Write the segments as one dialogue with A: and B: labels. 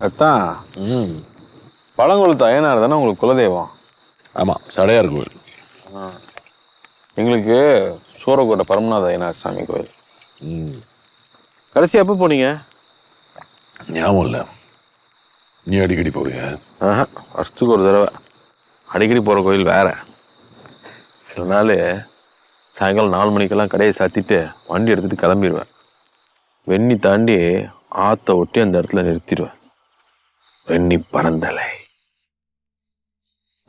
A: அத்தான். பழங்குளத்து அய்யனார் தானே உங்களுக்கு குலதெய்வம்?
B: ஆமாம், சடையார் கோவில்.
A: எங்களுக்கு சூரக்கோட்டை பரமநாத அய்யனார் சாமி கோயில். கடைசி எப்போ போனீங்க?
B: ஞாபகம் இல்லை. நீ அடிக்கடி போவிய?
A: வருஷத்துக்கு ஒரு தடவை. அடிக்கடி போகிற கோயில் வேற. சில நாள் சாயங்காலம் 4 மணிக்கெல்லாம் கடையை சாத்திட்டு வண்டி எடுத்துகிட்டு கிளம்பிடுவேன். வெண்ணி தாண்டி ஆற்ற ஒட்டி அந்த இடத்துல நிறுத்திடுவேன். வெண்ணி பரந்தலை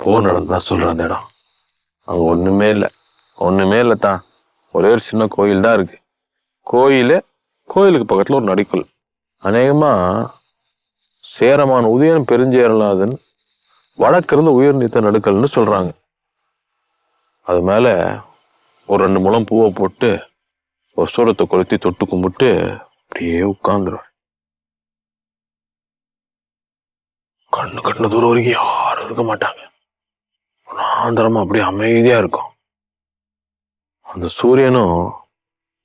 A: போன இடம் தான் சொல்கிற அந்த இடம். அங்கே ஒன்றுமே இல்லை தான். ஒரே ஒரு சின்ன கோயில் தான் இருக்கு. கோயிலுக்கு பக்கத்தில் ஒரு நடிக்கல். அநேகமாக சேரமான் உதயன் பெருஞ்சேரலாதன் வடக்கிருந்து உயிர் நீத்த நடுக்கல்னு சொல்கிறாங்க. அது மேலே ஒரு 2 முழம் பூவை போட்டு ஒரு சூரத்தை கொளுத்தி தொட்டு கும்பிட்டு அப்படியே உட்கார்ந்துருவேன். கண்ணு கட்டின தூரம் வரைக்கும் யாரும் இருக்க மாட்டாங்க. ஆந்திரமா அப்படியே அமைதியா இருக்கும். அந்த சூரியனும்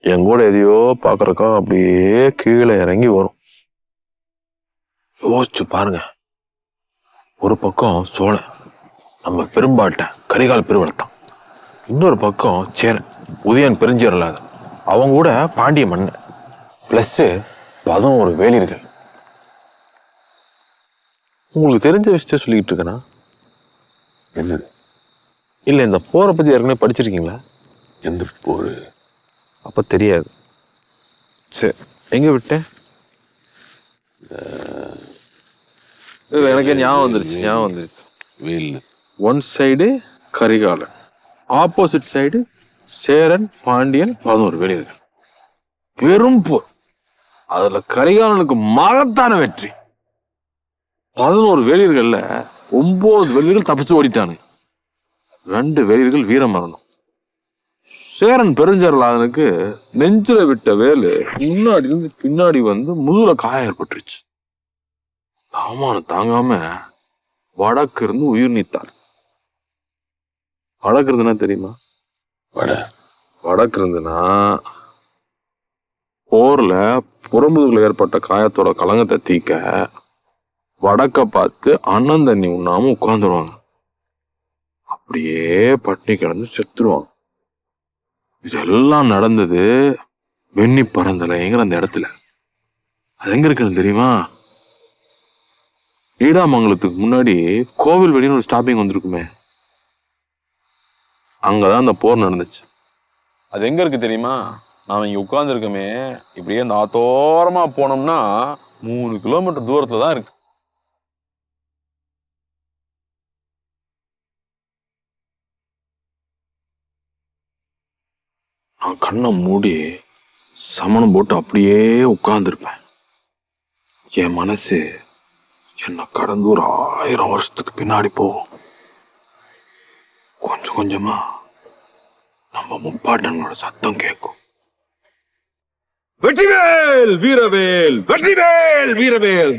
A: என் கூட எதையோ பாக்குறக்கா அப்படியே கீழே இறங்கி வரும். யோசிச்சு பாருங்க. ஒரு பக்கம் சோழன், நம்ம பெரும்பாட்ட கரிகால் பெருவளத்தான். இன்னொரு பக்கம் சேரன், உதயன் பெருஞ்சேரலாதன், அவங்க கூட பாண்டிய மன்னன், பிளஸ் 11 வேலியர்கள். உங்களுக்கு தெரிஞ்ச விஷயத்த சொல்லிக்கிட்டு இருக்கேனா?
B: என்னது?
A: இல்லை, இந்த போரை பற்றி ஏற்கனவே படிச்சிருக்கீங்களா?
B: எந்த போர்?
A: அப்போ தெரியாது. சரி, எங்கே விட்டேன்? எனக்கு ஞாபகம் வந்துருச்சு.
B: வேல்.
A: One side Karikalan, opposite side Cheran, Pandiyan, 11 வேலியர்கள். பெரும் போர். அதுல கரிகாலனுக்கு மகத்தான வெற்றி. 11 வேலியர்கள்ல 9 வேலியர்கள் தப்பிச்சு ஓடிட்டானு. 2 வேலியர்கள் வீரமரணம். சேரன் பெருஞ்சேரலாதனுக்கு நெஞ்சில விட்ட வேலு முன்னாடி இருந்து பின்னாடி வந்து முதுகுல காயம் ஏற்பட்டுருச்சு. அவமானம் தாங்காம வடக்கு இருந்து உயிர் நீத்தார். வடக்கு இருந்துன்னா தெரியுமா? வடக்கு இருந்துன்னா போர்ல புறமுதுகுல ஏற்பட்ட காயத்தோட கலங்கத்தை தீக்க வடக்க பார்த்து அண்ணன் தண்ணி உண்ணாம உட்கார்ந்துருவாங்க. அப்படியே பட்டினி கிடந்து செத்துருவாங்க. இதெல்லாம் நடந்தது வெண்ணி பரந்தலைங்கிற அந்த இடத்துல. அது எங்க இருக்குன்னு தெரியுமா? ஈடாமங்கலத்துக்கு முன்னாடி கோவில் வெளின்னு ஒரு ஸ்டாப்பிங் வந்திருக்குமே, அங்கதான் அந்த போர் நடந்துச்சு. அது எங்க இருக்கு தெரியுமா? நாம இங்க உட்கார்ந்துருக்கோமே, இப்படியே அந்த ஆத்தோரமா போனோம்னா 3 கிலோமீட்டர் தூரத்துல தான் இருக்கு. நான் கண்ணை மூடி சமணம் போட்டு அப்படியே உட்கார்ந்துருப்பேன். என் மனசு என்னை கடந்து ஒரு 1000 வருஷத்துக்கு பின்னாடி போகும். கொஞ்சம் கொஞ்சமா நம்ம முப்பாட்டனோட சத்தம் கேட்கும். வெற்றிவேல் வீரவேல், வெற்றிவேல் வீரவேல்.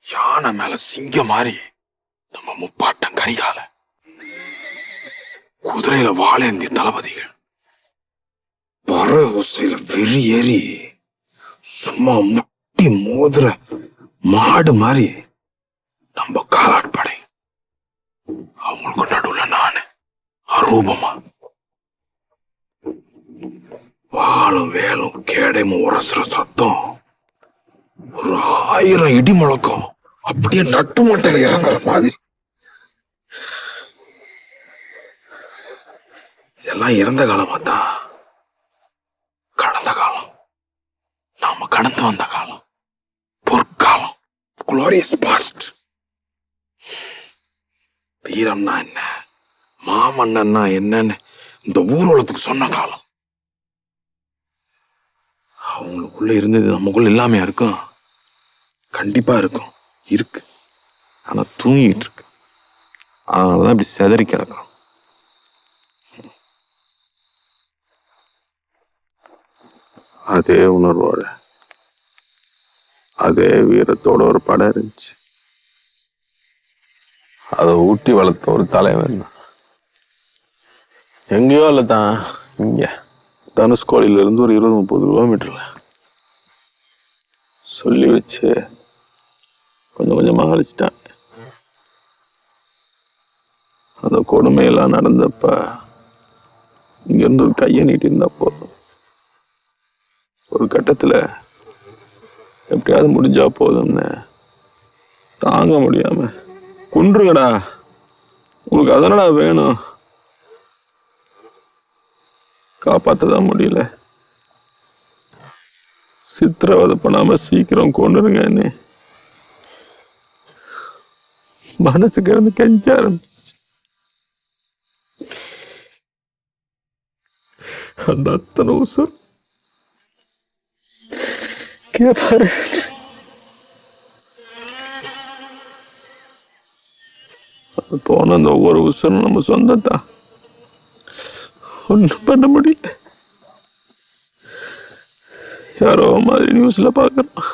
A: யானை மேல சிங்க மாதிரி நம்ம முப்பாட்டன் கரிகால, குதிரையில வாழேந்தி தளபதிகள், பற ஊசையில வெறி ஏறி சும்மா முட்டி மோதுற மாடு மாதிரி நம்ம காலாட்படை. அவங்களுக்கு நடுவுல நானு அரூபமா வாழும் வேலும் கேடையும் உரசுற சத்தம், ஒரு 1000 இடி முழக்கம் அப்படியே நட்டு மட்டையில இறங்குற மாதிரி. இதெல்லாம் இறந்த காலமாத்தான். கடந்த காலம், நாம கடந்து வந்த காலம், பொற்காலம், குளோரியஸ் பாஸ்ட். வீரம்னா என்ன, மாமன்னன்னா என்னன்னு இந்த ஊர்வலத்துக்கு சொன்ன காலம். அவங்களுக்குள்ள இருந்தது நமக்குள்ள இல்லாமையா இருக்கும்? கண்டிப்பா இருக்கும், இருக்கு. ஆனா தூங்கிட்டு இருக்கு. அதனாலதான் இப்படி செதறி கிடக்கும். அதே உணர்வோட, அதே வீரத்தோட ஒரு படம் இருந்துச்சு. அதை ஊட்டி வளர்த்த ஒரு தலைவன். எங்கேயோ இல்லை தான், இங்க தனுஷ்கோடியில இருந்து ஒரு 20-30 கிலோமீட்டர்ல சொல்லி வச்சு கொஞ்சம் கொஞ்சமாக அழிச்சிட்டாங்க. அந்த கொடுமையெல்லாம் நடந்தப்ப இங்கிருந்து ஒரு கையை நீட்டி இருந்தா போதும். ஒரு கட்டத்துல எப்படியாவது முடிஞ்சா போதும்னு தாங்க முடியாம குன்றுங்கடா, உங்களுக்கு அதனடா வேணும், காப்பாற்றதான் முடியல, சித்திரவதை பண்ணாம சீக்கிரம் கொண்டுருங்க என்ன மனசுக்கு இருந்து கெஞ்ச ஆரம்பிச்சு. அந்த அத்தனை உசுர் கேப்பாரு. போன அந்த ஒவ்வொரு உசுரும் நம்ம சொந்தத்தான், ஒன்றும் பண்ண முடியல. யாரோ மாதிரி நியூஸ்ல பாக்குறோம்,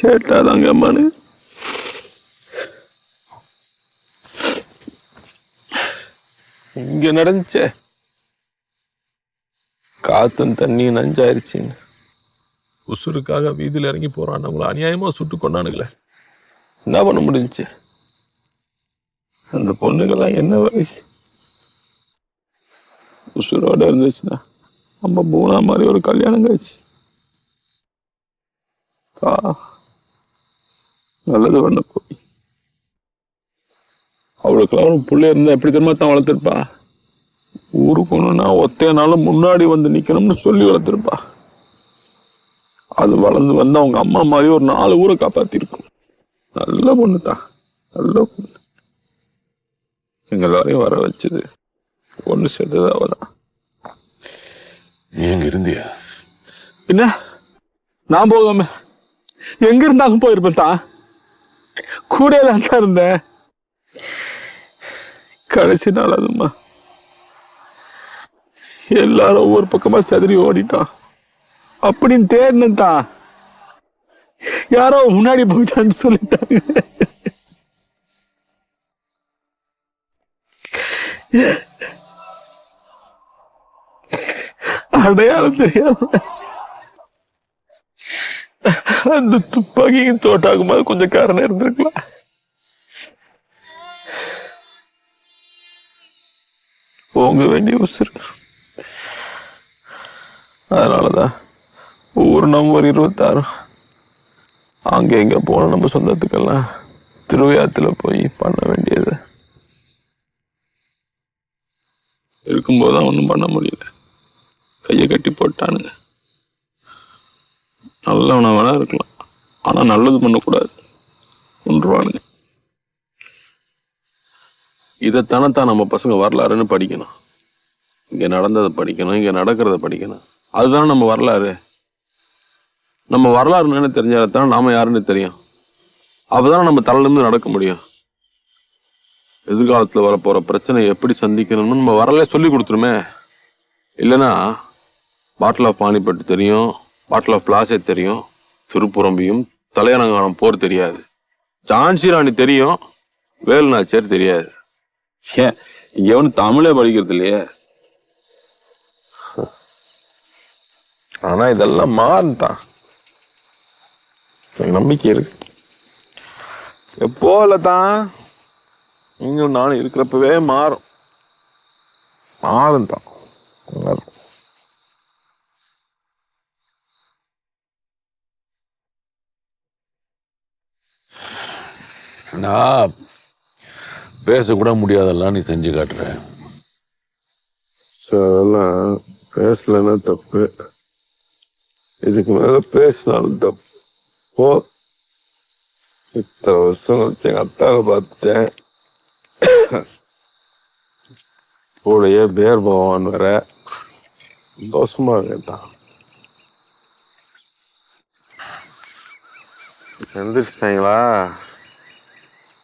A: கேட்டாதாங்க அம்மானு இங்க நடந்துச்சே, காத்தும் தண்ணி நஞ்சாயிருச்சுன்னு உசுருக்காக வீதியில் இறங்கி போறான், நம்மள அநியாயமா சுட்டு கொண்டானுங்களே. என்ன பண்ண முடிஞ்சுச்சு? அந்த பொண்ணுக்கெல்லாம் என்ன வயசு? உசுரோட இருந்துச்சுன்னா நம்ம பூனா மாதிரி ஒரு கல்யாணம் கழிச்சு நல்லது பண்ண போய் அவளுக்கெல்லாம் ஒரு பிள்ளை இருந்தா எப்படி தெரியுமா தான் வளர்த்துருப்பா. ஊருக்கு ஒண்ணுன்னா ஒத்தையனாலும் முன்னாடி வந்து நிக்கணும்னு சொல்லி வளர்த்துருப்பா. அது வளர்ந்து வந்து அவங்க அம்மா மாதிரி ஒரு 4 ஊரை காப்பாத்திருக்கும். நல்ல பொண்ணு தான், நல்ல பொண்ணு. எங்க எல்லாரையும் வர வச்சது ஒண்ணு சேர்த்தது அவதான்.
B: நீ எங்க இருந்தியா?
A: என்ன நான் போகாம எங்க இருந்தாலும் போயிருப்பேன் தான், கூட தான் இருந்தேன். கடைசி நாள் அதுமா எல்லாரும் ஒவ்வொரு பக்கமா செதறி ஓடிட்டான். அப்படின்னு தேடினேன் தான், யாரோ முன்னாடி போயிட்டான்னு சொல்லிட்டாங்க. அடையாளம் தெரியாம அந்த துப்பாக்கியும் தோட்டாக்கும் போது கொஞ்சம் காரணம் இருந்திருக்கலாம். போங்க வேண்டிய உசுறு. அதனாலதான் ஒவ்வொரு நம்பர் 26 அங்க எங்க போன நம்ம சொந்தத்துக்கெல்லாம் திருவையாத்துல போய் பண்ண வேண்டியது இருக்கும்போதுதான் ஒன்றும் பண்ண முடியல. கையை கட்டி போட்டானுங்க. நல்லவனா வேணா இருக்கலாம், ஆனா நல்லது பண்ணக்கூடாது, கொன்றுவானுங்க. இதைத்தானே தான் நம்ம பசங்க வரலாறுன்னு படிக்கணும். இங்க நடந்ததை படிக்கணும், இங்க நடக்கிறத படிக்கணும். அதுதானே நம்ம வரலாறு. நம்ம வரலாறு என்னன்னு தெரிஞ்சால்தான் நாம யாருன்னு தெரியும். அப்பதானே நம்ம தலையிலிருந்து நடக்க முடியும். எதிர்காலத்துல வரப்போற பிரச்சனை எப்படி சந்திக்கணும்னு நம்ம வரலாறு சொல்லி கொடுத்துருமே. இல்லைன்னா பாட்டில் ஆஃப் பானிபட் தெரியும், பாட்டில் ஆஃப் பிளாஸே தெரியும், திருப்புறம்பியும் தலையணங்கானம் போர் தெரியாது, ஜான்சி ராணி தெரியும், வேலுநாச்சியார் தெரியாது. ஏன் இங்க எவனு தமிழே படிக்கிறது இல்லையே. ஆனா இதெல்லாம் மாறுதான், நம்பிக்கை இருக்கு. எப்போ இல்லதான் நீங்களும் நானும் இருக்கிறப்பவே மாறும், மாறும் தான்.
B: நான் பேசக்கூட முடியாதெல்லாம் நீ செஞ்சு காட்டுற.
A: அதெல்லாம் பேசலன்னா தப்பு, இதுக்கு மேல பேசினாலும் தப்பு. ஓ, இத்தனை வருஷம் எங்க அத்தாவை பார்த்துட்டேன், கூடயே பேர் போவான் வர சந்தோஷமா இருக்கேன். எந்திரிச்சிட்டாங்களா?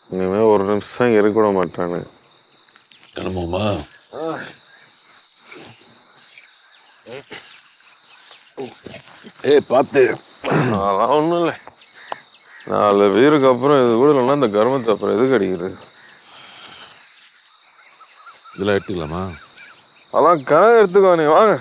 A: இனிமே ஒரு நிமிஷம் இருக்க விட மாட்டானு.
B: கிளம்புமா? பார்த்து.
A: அதெல்லாம் ஒன்றும் இல்லை, 4 வீருக்கு அப்புறம் இது கூட இல்லைன்னா இந்த கர்மத்தை அப்புறம் எதுக்கு அடிக்கிறது?
B: இதெல்லாம் எடுத்துக்கலாமா?
A: அதெல்லாம் கனவு எடுத்துக்கோ, நீ வாங்க.